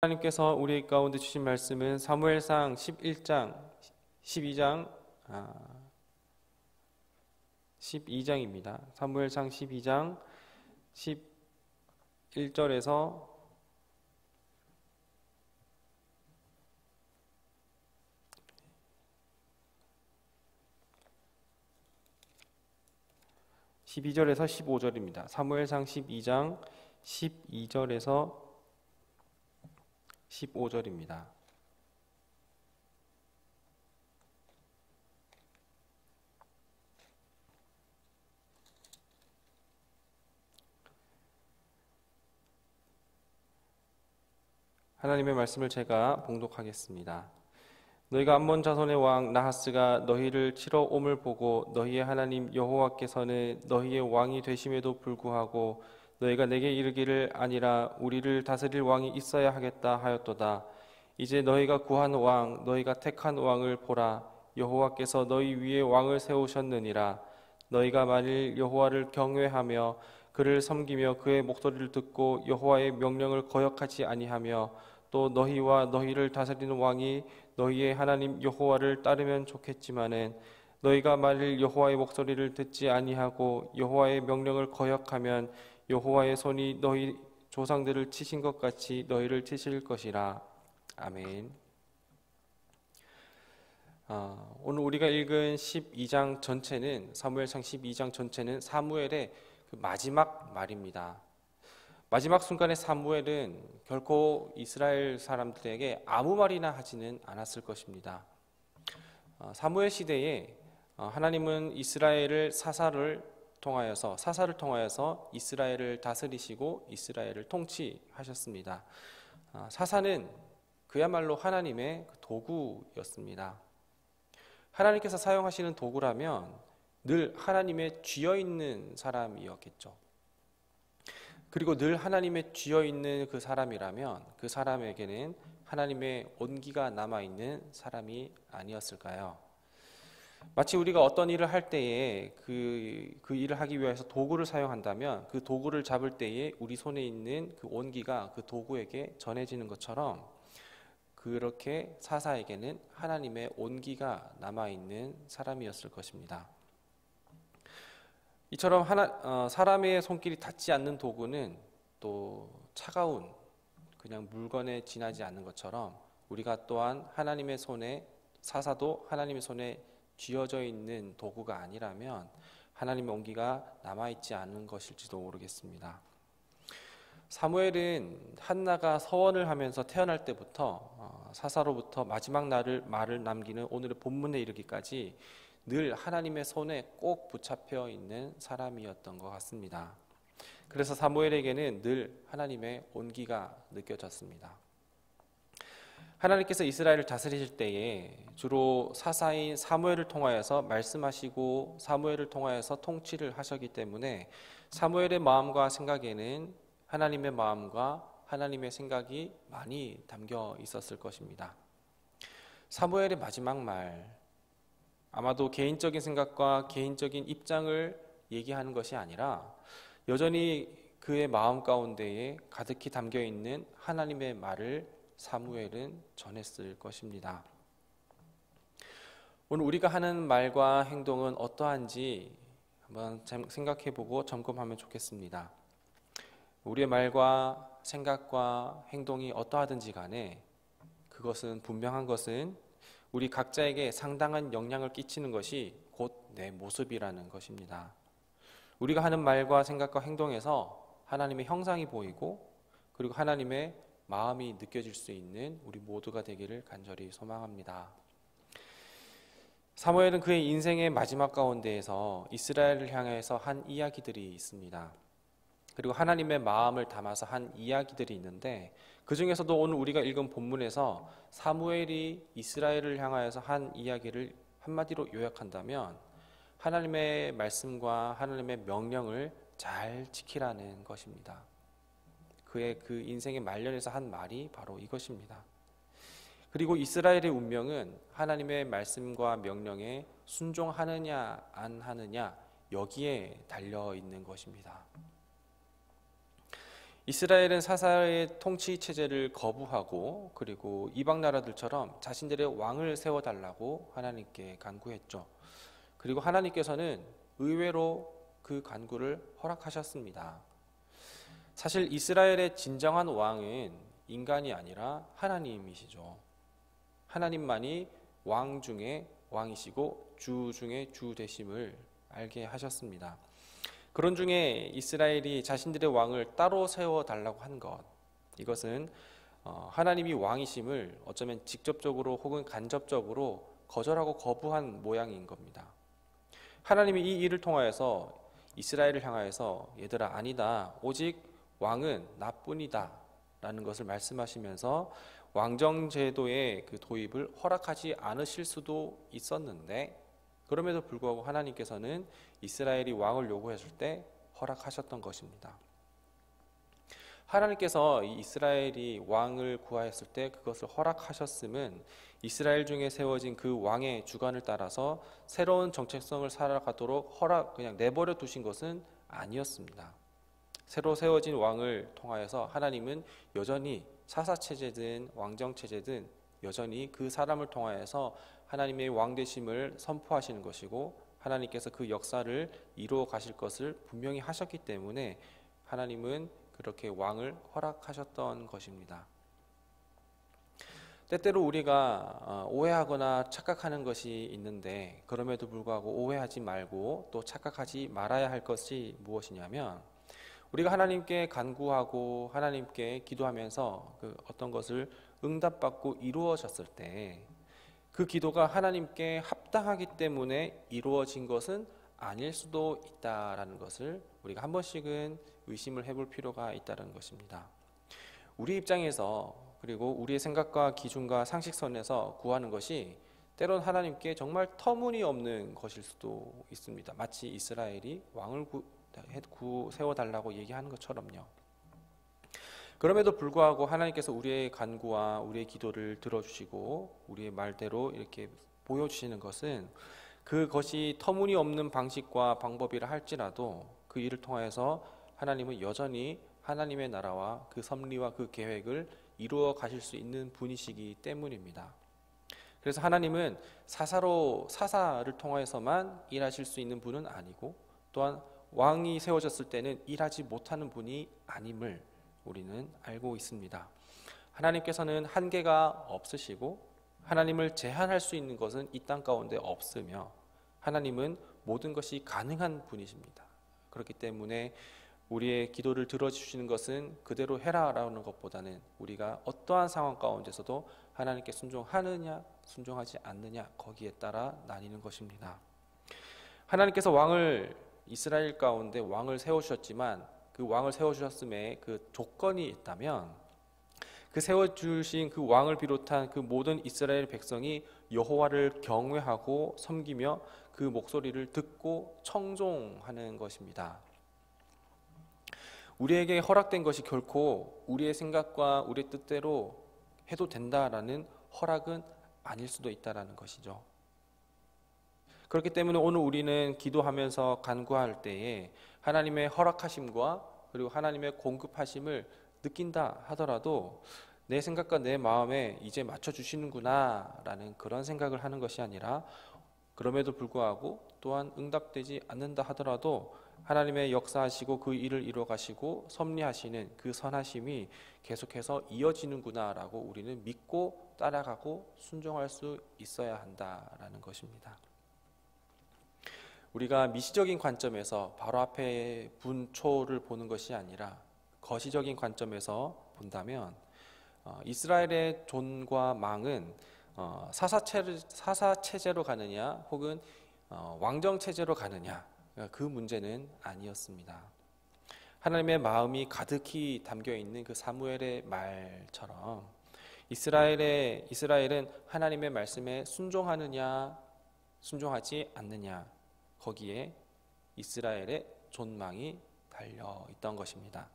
하나님께서 우리 가운데 주신 말씀은 사무엘상 11장, 12장입니다. 사무엘상 12장 11절에서 12절에서 15절입니다. 사무엘상 12장 12절에서 15절입니다. 하나님의 말씀을 제가 봉독하겠습니다. 너희가 암몬 자손의 왕 나하스가 너희를 치러 옴을 보고 너희의 하나님 여호와께서는 너희의 왕이 되심에도 불구하고 너희가 내게 이르기를 아니라 우리를 다스릴 왕이 있어야 하겠다 하였도다. 이제 너희가 구한 왕 너희가 택한 왕을 보라. 여호와께서 너희 위에 왕을 세우셨느니라. 너희가 만일 여호와를 경외하며 그를 섬기며 그의 목소리를 듣고 여호와의 명령을 거역하지 아니하며 또 너희와 너희를 다스리는 왕이 너희의 하나님 여호와를 따르면 좋겠지만은 너희가 만일 여호와의 목소리를 듣지 아니하고 여호와의 명령을 거역하면 여호와의 손이 너희 조상들을 치신 것 같이 너희를 치실 것이라. 아멘. 오늘 우리가 읽은 12장 전체는 사무엘상 12장 전체는 사무엘의 그 마지막 말입니다. 마지막 순간에 사무엘은 결코 이스라엘 사람들에게 아무 말이나 하지는 않았을 것입니다. 사무엘 시대에 하나님은 이스라엘을 사사를 통하여서 이스라엘을 다스리시고 이스라엘을 통치하셨습니다. 사사는 그야말로 하나님의 도구였습니다. 하나님께서 사용하시는 도구라면 늘 하나님의 쥐어있는 사람이었겠죠. 그리고 늘 하나님의 쥐어있는 그 사람이라면 그 사람에게는 하나님의 온기가 남아있는 사람이 아니었을까요? 마치 우리가 어떤 일을 할 때에 그 일을 하기 위해서 도구를 사용한다면 그 도구를 잡을 때에 우리 손에 있는 그 온기가 그 도구에게 전해지는 것처럼 그렇게 사사에게는 하나님의 온기가 남아있는 사람이었을 것입니다. 이처럼 사람의 손길이 닿지 않는 도구는 또 차가운 그냥 물건에 지나지 않는 것처럼 우리가 또한 하나님의 손에 사사도 하나님의 손에 쥐어져 있는 도구가 아니라면 하나님의 온기가 남아있지 않은 것일지도 모르겠습니다. 사무엘은 한나가 서원을 하면서 태어날 때부터 사사로부터 마지막 말을 남기는 오늘의 본문에 이르기까지 늘 하나님의 손에 꼭 붙잡혀 있는 사람이었던 것 같습니다. 그래서 사무엘에게는 늘 하나님의 온기가 느껴졌습니다. 하나님께서 이스라엘을 다스리실 때에 주로 사사인 사무엘을 통하여서 말씀하시고 사무엘을 통하여서 통치를 하셨기 때문에 사무엘의 마음과 생각에는 하나님의 마음과 하나님의 생각이 많이 담겨 있었을 것입니다. 사무엘의 마지막 말, 아마도 개인적인 생각과 개인적인 입장을 얘기하는 것이 아니라 여전히 그의 마음 가운데에 가득히 담겨 있는 하나님의 말을 사무엘은 전했을 것입니다. 오늘 우리가 하는 말과 행동은 어떠한지 한번 생각해보고 점검하면 좋겠습니다. 우리의 말과 생각과 행동이 어떠하든지 간에 그것은 분명한 것은 우리 각자에게 상당한 영향을 끼치는 것이 곧 내 모습이라는 것입니다. 우리가 하는 말과 생각과 행동에서 하나님의 형상이 보이고 그리고 하나님의 마음이 느껴질 수 있는 우리 모두가 되기를 간절히 소망합니다. 사무엘은 그의 인생의 마지막 가운데에서 이스라엘을 향해서 한 이야기들이 있습니다. 그리고 하나님의 마음을 담아서 한 이야기들이 있는데 그 중에서도 오늘 우리가 읽은 본문에서 사무엘이 이스라엘을 향하여서 한 이야기를 한마디로 요약한다면 하나님의 말씀과 하나님의 명령을 잘 지키라는 것입니다. 그의 그 인생의 말년에서 한 말이 바로 이것입니다. 그리고 이스라엘의 운명은 하나님의 말씀과 명령에 순종하느냐 안 하느냐 여기에 달려 있는 것입니다. 이스라엘은 사사의 통치 체제를 거부하고 그리고 이방 나라들처럼 자신들의 왕을 세워달라고 하나님께 간구했죠. 그리고 하나님께서는 의외로 그 간구를 허락하셨습니다. 사실 이스라엘의 진정한 왕은 인간이 아니라 하나님이시죠. 하나님만이 왕 중에 왕이시고 주 중에 주 되심을 알게 하셨습니다. 그런 중에 이스라엘이 자신들의 왕을 따로 세워달라고 한 것, 이것은 하나님이 왕이심을 어쩌면 직접적으로 혹은 간접적으로 거절하고 거부한 모양인 겁니다. 하나님이 이 일을 통하여서 이스라엘을 향하여서 얘들아 아니다, 오직 왕은 나뿐이다 라는 것을 말씀하시면서 왕정제도의 그 도입을 허락하지 않으실 수도 있었는데, 그럼에도 불구하고 하나님께서는 이스라엘이 왕을 요구했을 때 허락하셨던 것입니다. 하나님께서 이 이스라엘이 왕을 구하였을 때 그것을 허락하셨음은 이스라엘 중에 세워진 그 왕의 주관을 따라서 새로운 정체성을 살아가도록 그냥 내버려 두신 것은 아니었습니다. 새로 세워진 왕을 통하여서 하나님은 여전히 사사체제든 왕정체제든 여전히 그 사람을 통하여서 하나님의 왕되심을 선포하시는 것이고, 하나님께서 그 역사를 이루어 가실 것을 분명히 하셨기 때문에 하나님은 그렇게 왕을 허락하셨던 것입니다. 때때로 우리가 오해하거나 착각하는 것이 있는데, 그럼에도 불구하고 오해하지 말고 또 착각하지 말아야 할 것이 무엇이냐면, 우리가 하나님께 간구하고 하나님께 기도하면서 그 어떤 것을 응답받고 이루어졌을 때 그 기도가 하나님께 합당하기 때문에 이루어진 것은 아닐 수도 있다라는 것을 우리가 한 번씩은 의심을 해볼 필요가 있다는 것입니다. 우리 입장에서, 그리고 우리의 생각과 기준과 상식선에서 구하는 것이 때론 하나님께 정말 터무니없는 것일 수도 있습니다. 마치 이스라엘이 왕을 세워달라고 얘기하는 것처럼요. 그럼에도 불구하고 하나님께서 우리의 간구와 우리의 기도를 들어주시고 우리의 말대로 이렇게 보여주시는 것은, 그것이 터무니없는 방식과 방법이라 할지라도 그 일을 통해서 하나님은 여전히 하나님의 나라와 그 섭리와 그 계획을 이루어 가실 수 있는 분이시기 때문입니다. 그래서 하나님은 사사를 통해서만 일하실 수 있는 분은 아니고, 또한 왕이 세워졌을 때는 일하지 못하는 분이 아님을 우리는 알고 있습니다. 하나님께서는 한계가 없으시고 하나님을 제한할 수 있는 것은 이 땅 가운데 없으며, 하나님은 모든 것이 가능한 분이십니다. 그렇기 때문에 우리의 기도를 들어주시는 것은 그대로 해라라는 것보다는 우리가 어떠한 상황 가운데서도 하나님께 순종하느냐 순종하지 않느냐, 거기에 따라 나뉘는 것입니다. 하나님께서 이스라엘 가운데 왕을 세워주셨지만 그 왕을 세워주셨음에 그 조건이 있다면, 그 세워주신 그 왕을 비롯한 그 모든 이스라엘 백성이 여호와를 경외하고 섬기며 그 목소리를 듣고 청종하는 것입니다. 우리에게 허락된 것이 결코 우리의 생각과 우리의 뜻대로 해도 된다라는 허락은 아닐 수도 있다라는 것이죠. 그렇기 때문에 오늘 우리는 기도하면서 간구할 때에 하나님의 허락하심과 그리고 하나님의 공급하심을 느낀다 하더라도 내 생각과 내 마음에 이제 맞춰주시는구나 라는 그런 생각을 하는 것이 아니라, 그럼에도 불구하고 또한 응답되지 않는다 하더라도 하나님의 역사하시고 그 일을 이루어 가시고 섭리하시는 그 선하심이 계속해서 이어지는구나 라고 우리는 믿고 따라가고 순종할 수 있어야 한다라는 것입니다. 우리가 미시적인 관점에서 바로 앞에 분초를 보는 것이 아니라 거시적인 관점에서 본다면, 이스라엘의 존과 망은 사사체제로 가느냐 혹은 왕정체제로 가느냐, 그 문제는 아니었습니다. 하나님의 마음이 가득히 담겨있는 그 사무엘의 말처럼 이스라엘은 하나님의 말씀에 순종하느냐 순종하지 않느냐, 거기에 이스라엘의 존망이 달려 있던 것입니다.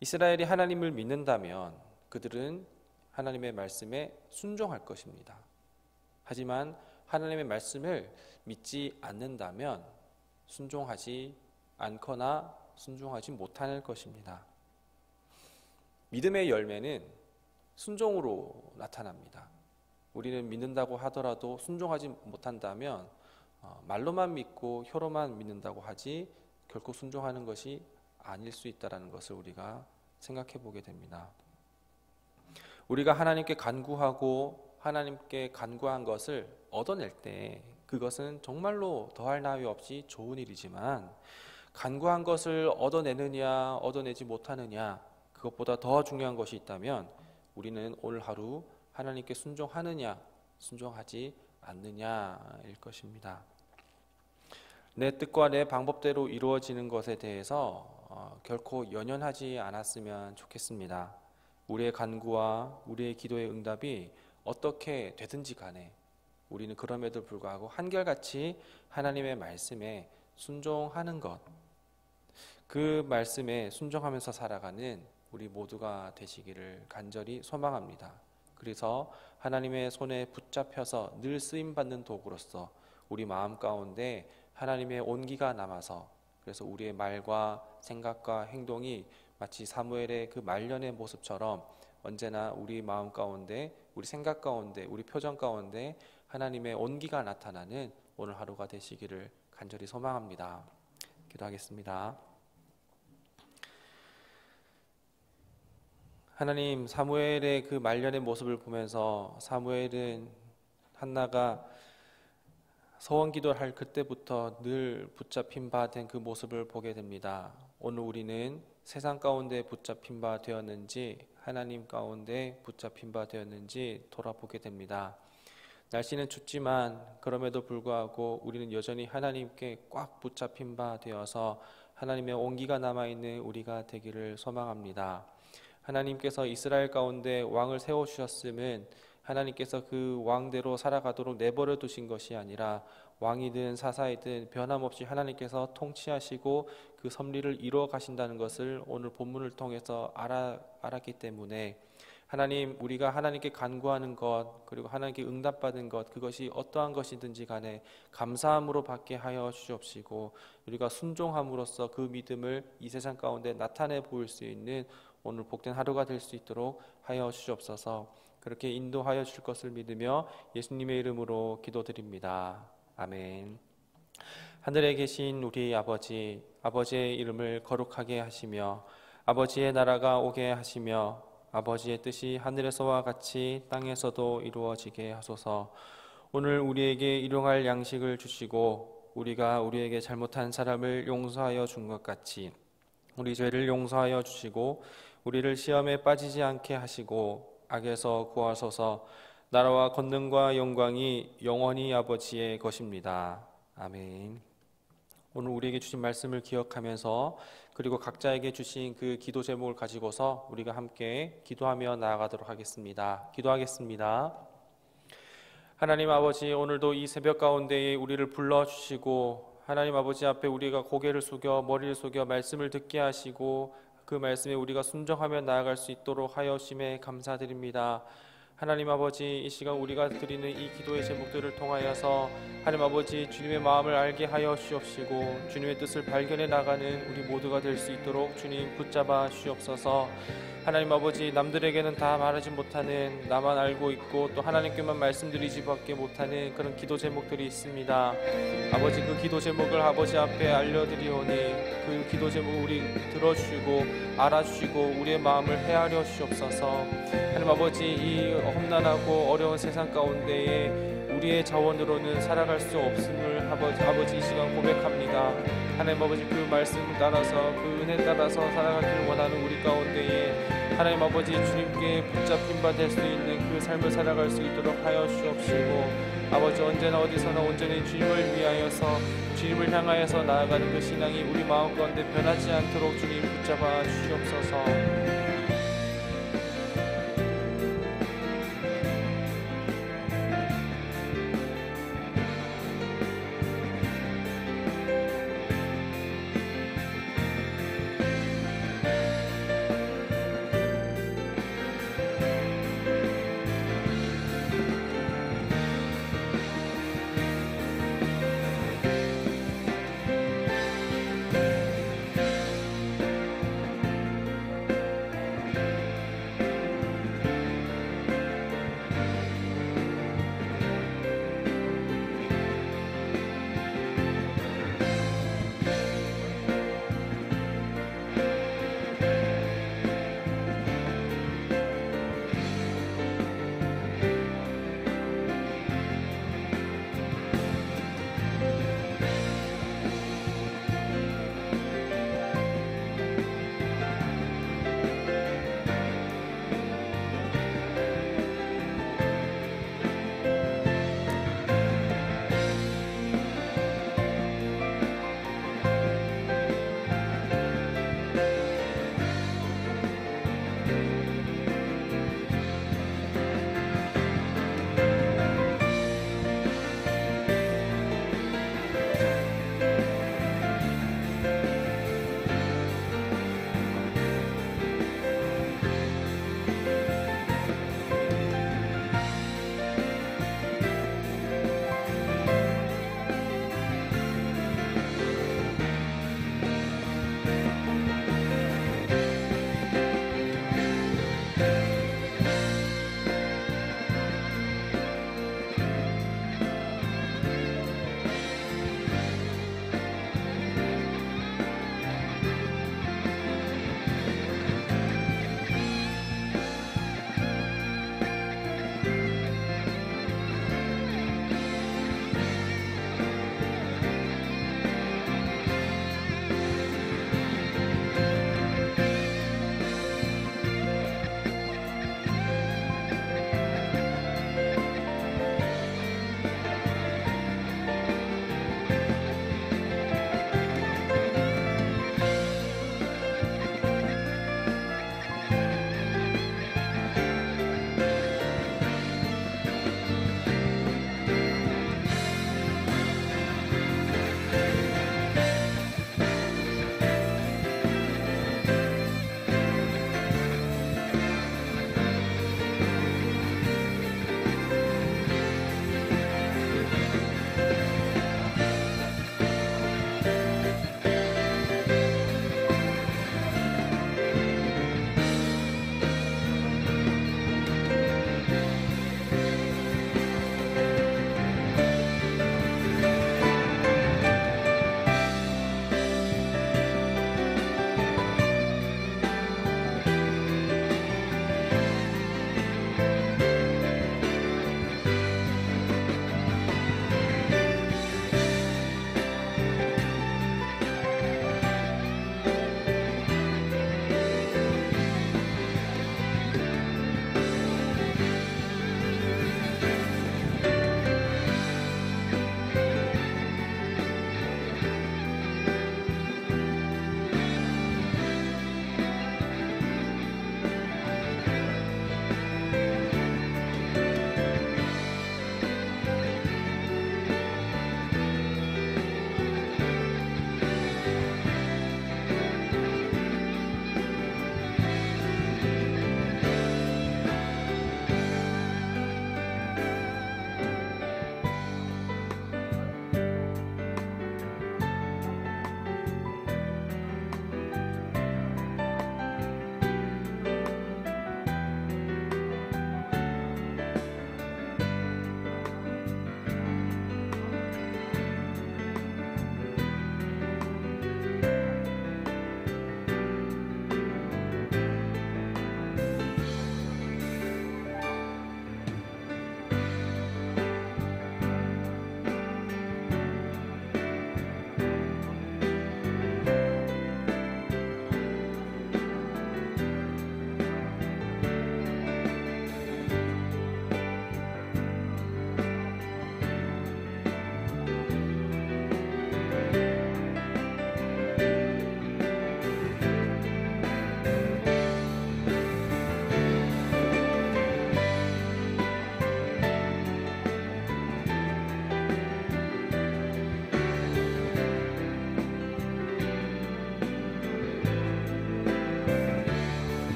이스라엘이 하나님을 믿는다면 그들은 하나님의 말씀에 순종할 것입니다. 하지만 하나님의 말씀을 믿지 않는다면 순종하지 않거나 순종하지 못할 것입니다. 믿음의 열매는 순종으로 나타납니다. 우리는 믿는다고 하더라도 순종하지 못한다면 말로만 믿고 혀로만 믿는다고 하지 결코 순종하는 것이 아닐 수 있다는 것을 우리가 생각해 보게 됩니다. 우리가 하나님께 간구하고 하나님께 간구한 것을 얻어낼 때 그것은 정말로 더할 나위 없이 좋은 일이지만, 간구한 것을 얻어내느냐 얻어내지 못하느냐, 그것보다 더 중요한 것이 있다면 우리는 오늘 하루 하나님께 순종하느냐 순종하지 않느냐일 것입니다. 내 뜻과 내 방법대로 이루어지는 것에 대해서 결코 연연하지 않았으면 좋겠습니다. 우리의 간구와 우리의 기도의 응답이 어떻게 되든지 간에 우리는 그럼에도 불구하고 한결같이 하나님의 말씀에 순종하는 것, 그 말씀에 순종하면서 살아가는 우리 모두가 되시기를 간절히 소망합니다. 그래서 하나님의 손에 붙잡혀서 늘 쓰임받는 도구로서 우리 마음 가운데 하나님의 온기가 남아서, 그래서 우리의 말과 생각과 행동이 마치 사무엘의 그 말년의 모습처럼 언제나 우리 마음 가운데, 우리 생각 가운데, 우리 표정 가운데 하나님의 온기가 나타나는 오늘 하루가 되시기를 간절히 소망합니다. 기도하겠습니다. 하나님, 사무엘의 그 말년의 모습을 보면서 사무엘은 한나가 서원 기도를 할 그때부터 늘 붙잡힌 바 된 그 모습을 보게 됩니다. 오늘 우리는 세상 가운데 붙잡힌 바 되었는지 하나님 가운데 붙잡힌 바 되었는지 돌아보게 됩니다. 날씨는 춥지만 그럼에도 불구하고 우리는 여전히 하나님께 꽉 붙잡힌 바 되어서 하나님의 온기가 남아있는 우리가 되기를 소망합니다. 하나님께서 이스라엘 가운데 왕을 세워주셨음은 하나님께서 그 왕대로 살아가도록 내버려 두신 것이 아니라 왕이든 사사이든 변함없이 하나님께서 통치하시고 그 섭리를 이루어 가신다는 것을 오늘 본문을 통해서 알았기 때문에 하나님, 우리가 하나님께 간구하는 것, 그리고 하나님께 응답받은 것, 그것이 어떠한 것이든지 간에 감사함으로 받게 하여 주시옵시고, 우리가 순종함으로써 그 믿음을 이 세상 가운데 나타내 보일 수 있는 오늘 복된 하루가 될 수 있도록 하여 주시옵소서. 그렇게 인도하여 주실 것을 믿으며 예수님의 이름으로 기도드립니다. 아멘. 하늘에 계신 우리 아버지, 아버지의 이름을 거룩하게 하시며 아버지의 나라가 오게 하시며 아버지의 뜻이 하늘에서와 같이 땅에서도 이루어지게 하소서. 오늘 우리에게 일용할 양식을 주시고 우리가 우리에게 잘못한 사람을 용서하여 준 것 같이 우리 죄를 용서하여 주시고 우리를 시험에 빠지지 않게 하시고 악에서 구하소서. 나라와 권능과 영광이 영원히 아버지의 것입니다. 아멘. 오늘 우리에게 주신 말씀을 기억하면서 그리고 각자에게 주신 그 기도 제목을 가지고서 우리가 함께 기도하며 나아가도록 하겠습니다. 기도하겠습니다. 하나님 아버지, 오늘도 이 새벽 가운데에 우리를 불러주시고 하나님 아버지 앞에 우리가 고개를 숙여 머리를 숙여 말씀을 듣게 하시고 그 말씀에 우리가 순종하며 나아갈 수 있도록 하여 주심에 감사드립니다. 하나님 아버지, 이 시간 우리가 드리는 이 기도의 제목들을 통하여서 하나님 아버지 주님의 마음을 알게 하여 주옵시고 주님의 뜻을 발견해 나가는 우리 모두가 될 수 있도록 주님 붙잡아 주옵소서. 하나님 아버지, 남들에게는 다 말하지 못하는, 나만 알고 있고 또 하나님께만 말씀드리지밖에 못하는 그런 기도 제목들이 있습니다. 아버지, 그 기도 제목을 아버지 앞에 알려드리오니 그 기도 제목 우리 들어주시고 알아주시고 우리의 마음을 헤아려 주옵소서. 하나님 아버지, 이 험난하고 어려운 세상 가운데에 우리의 자원으로는 살아갈 수 없음을 아버지 이 시간 고백합니다. 하나님 아버지, 그 말씀 따라서 그 은혜 따라서 살아가기를 원하는 우리 가운데에 하나님 아버지 주님께 붙잡힌 바 될 수 있는 그 삶을 살아갈 수 있도록 하여 주옵시고 아버지, 언제나 어디서나 온전히 주님을 위하여서 주님을 향하여서 나아가는 그 신앙이 우리 마음 가운데 변하지 않도록 주님 붙잡아 주시옵소서.